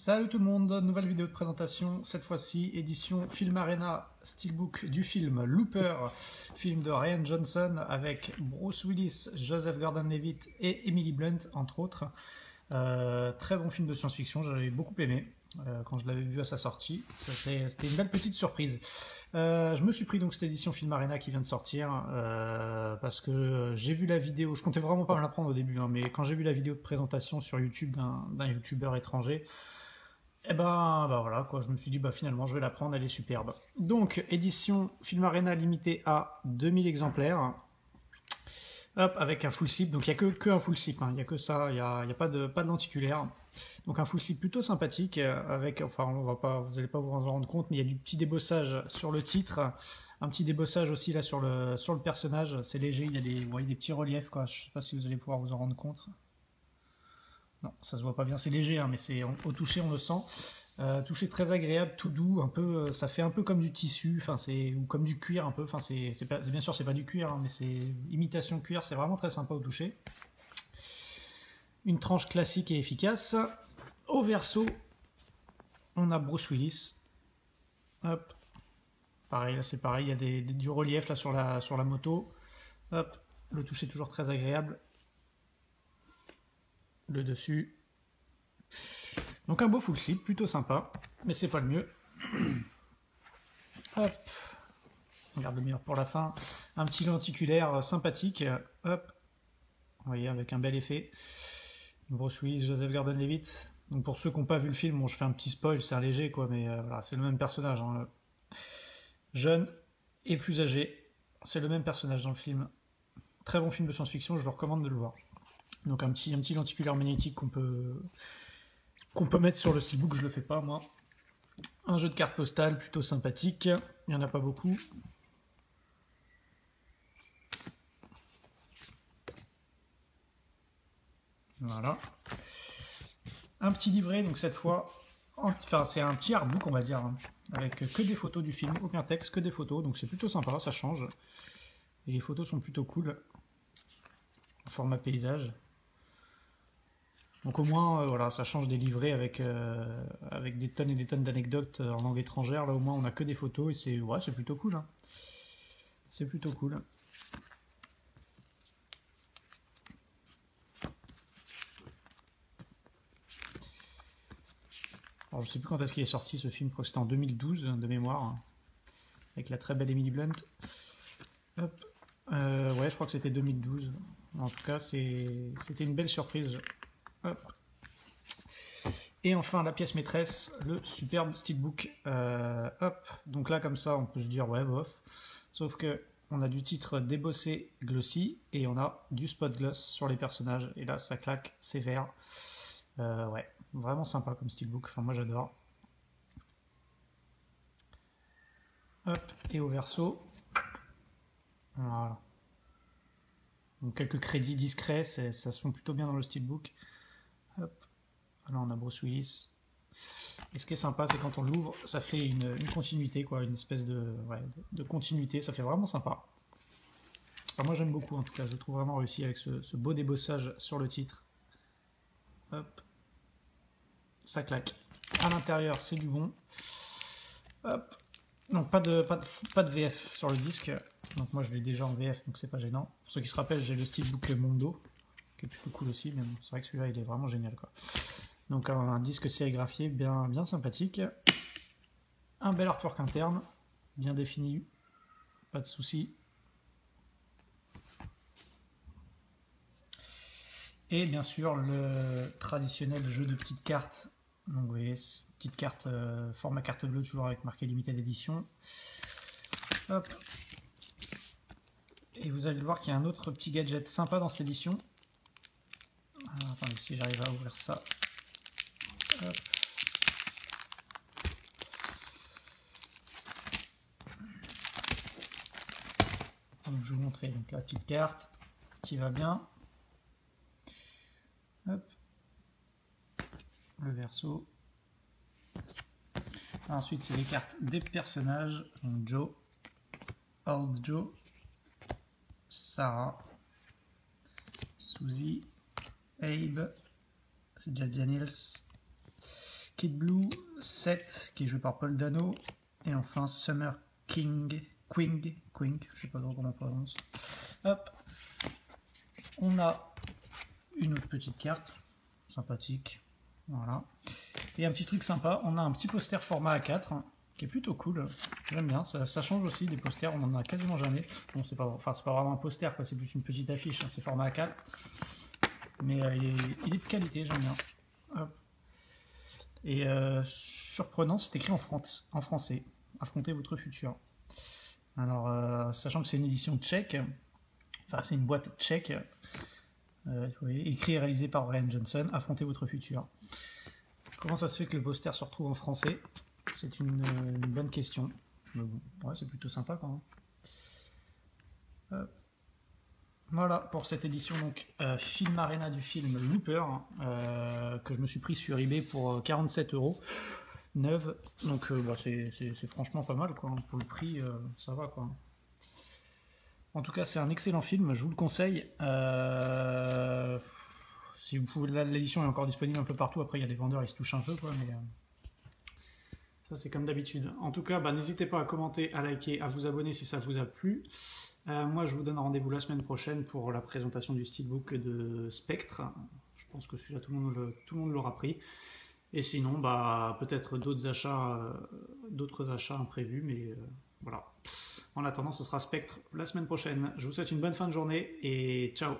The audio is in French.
Salut tout le monde, nouvelle vidéo de présentation, cette fois-ci édition Film Arena Steelbook du film Looper, film de Rian Johnson avec Bruce Willis, Joseph Gordon-Levitt et Emily Blunt entre autres. Très bon film de science-fiction, j'avais beaucoup aimé quand je l'avais vu à sa sortie, c'était une belle petite surprise. Je me suis pris donc cette édition Film Arena qui vient de sortir parce que j'ai vu la vidéo, je comptais vraiment pas me la prendre au début, mais quand j'ai vu la vidéo de présentation sur YouTube d'un youtubeur étranger, et bah voilà quoi, je me suis dit finalement je vais la prendre, elle est superbe. Donc édition Film Arena limitée à 2000 exemplaires. Hop, avec un full slip, donc il n'y a que un full slip, il n'y a que ça, il n'y a pas de lenticulaire. Donc un full slip plutôt sympathique, avec, enfin vous n'allez pas vous en rendre compte, mais il y a du petit débossage sur le titre, un petit débossage aussi là sur le personnage, c'est léger, il y a des petits reliefs quoi, je sais pas si vous allez pouvoir vous en rendre compte. Non, ça se voit pas bien, c'est léger, mais au toucher on le sent. Toucher très agréable, tout doux, un peu, ça fait un peu comme du tissu, ou comme du cuir un peu. Bien sûr c'est pas du cuir, mais c'est imitation cuir, c'est vraiment très sympa au toucher. Une tranche classique et efficace. Au verso, on a Bruce Willis. Hop, pareil, là c'est pareil, il y a du relief là sur la moto. Hop, le toucher toujours très agréable. Le dessus. Donc un beau full slip, plutôt sympa, mais c'est pas le mieux. Hop, on garde le meilleur pour la fin. Un petit lenticulaire sympathique, hop, vous voyez, avec un bel effet. Bruce Willis, Joseph Gordon-Levitt. Donc pour ceux qui n'ont pas vu le film, bon, je fais un petit spoil, c'est un léger quoi, mais voilà, c'est le même personnage. Jeune et plus âgé, c'est le même personnage dans le film. Très bon film de science-fiction, je vous recommande de le voir. Donc un petit lenticulaire magnétique qu'on peut mettre sur le steelbook, je le fais pas moi. Un jeu de cartes postales plutôt sympathique, il n'y en a pas beaucoup. Voilà. Un petit livret, donc cette fois, enfin c'est un petit artbook on va dire, avec que des photos du film, aucun texte, que des photos, donc c'est plutôt sympa, ça change. Et les photos sont plutôt cool, en format paysage. Donc au moins, voilà, ça change des livrets avec des tonnes et des tonnes d'anecdotes en langue étrangère. Là au moins on a que des photos et c'est plutôt cool. C'est plutôt cool. Alors je sais plus quand est-ce qu'il est sorti ce film, je crois que c'était en 2012 de mémoire, avec la très belle Emily Blunt. Hop. Ouais, je crois que c'était 2012. En tout cas, c'était une belle surprise. Hop. Et enfin, la pièce maîtresse, le superbe steelbook. Hop. Donc là, comme ça, on peut se dire, ouais, bof. Sauf que on a du titre débossé glossy et on a du spot gloss sur les personnages. Et là, ça claque sévère. Ouais, vraiment sympa comme steelbook. Enfin, moi, j'adore. Hop. Et au verso, voilà. Donc quelques crédits discrets, ça se fond plutôt bien dans le steelbook. Hop. Là on a Bruce Willis. Et ce qui est sympa, c'est quand on l'ouvre, ça fait une continuité, quoi, une espèce de continuité, ça fait vraiment sympa. Enfin, moi j'aime beaucoup en tout cas, je le trouve vraiment réussi avec ce beau débossage sur le titre. Hop. Ça claque. À l'intérieur, c'est du bon. Hop. Donc pas de VF sur le disque. Donc moi je l'ai déjà en VF, donc c'est pas gênant. Pour ceux qui se rappellent, j'ai le steelbook Mondo, qui est plutôt cool aussi, mais bon, c'est vrai que celui-là il est vraiment génial quoi. Donc un disque sérigraphié bien sympathique. Un bel artwork interne, bien défini, pas de soucis. Et bien sûr le traditionnel jeu de petites cartes. Donc vous voyez, petite carte format carte bleue, toujours avec marqué limited edition. Hop. Et vous allez voir qu'il y a un autre petit gadget sympa dans cette édition. Alors, attendez, si j'arrive à ouvrir ça. Hop. Donc, je vais vous montrer donc, la petite carte qui va bien. Hop. Le verso. Ensuite, c'est les cartes des personnages. Donc, Joe, Old Joe, Sarah, Suzy, Abe, c'est Jack Daniels, Kid Blue 7 qui est joué par Paul Dano. Et enfin Summer Queen, je sais pas trop comment on prononce. Hop, on a une autre petite carte, sympathique, voilà. Et un petit truc sympa, on a un petit poster format A4 qui est plutôt cool. J'aime bien, ça change aussi des posters, on en a quasiment jamais. Bon, c'est pas vraiment un poster, c'est plus une petite affiche, c'est format A4. Mais il est de qualité, j'aime bien. Hop. Et surprenant, c'est écrit en français. Affrontez votre futur. Alors, sachant que c'est une édition tchèque, enfin c'est une boîte tchèque, vous voyez, écrit et réalisé par Ryan Johnson, Affrontez votre futur. Comment ça se fait que le poster se retrouve en français? C'est une bonne question. Mais bon, ouais, c'est plutôt sympa quand même. Voilà pour cette édition donc Film Arena du film Looper que je me suis pris sur eBay pour 47 € neuve, donc bah, c'est franchement pas mal quoi. Pour le prix ça va quoi. En tout cas c'est un excellent film, je vous le conseille. Si vous pouvez, l'édition est encore disponible un peu partout, après il y a des vendeurs, ils se touchent un peu quoi, mais ça c'est comme d'habitude. En tout cas bah, n'hésitez pas à commenter, à liker, à vous abonner si ça vous a plu. Moi, je vous donne rendez-vous la semaine prochaine pour la présentation du steelbook de Spectre. Je pense que celui-là, tout le monde l'aura pris. Et sinon, bah, peut-être d'autres achats imprévus, mais voilà. En attendant, ce sera Spectre la semaine prochaine. Je vous souhaite une bonne fin de journée et ciao!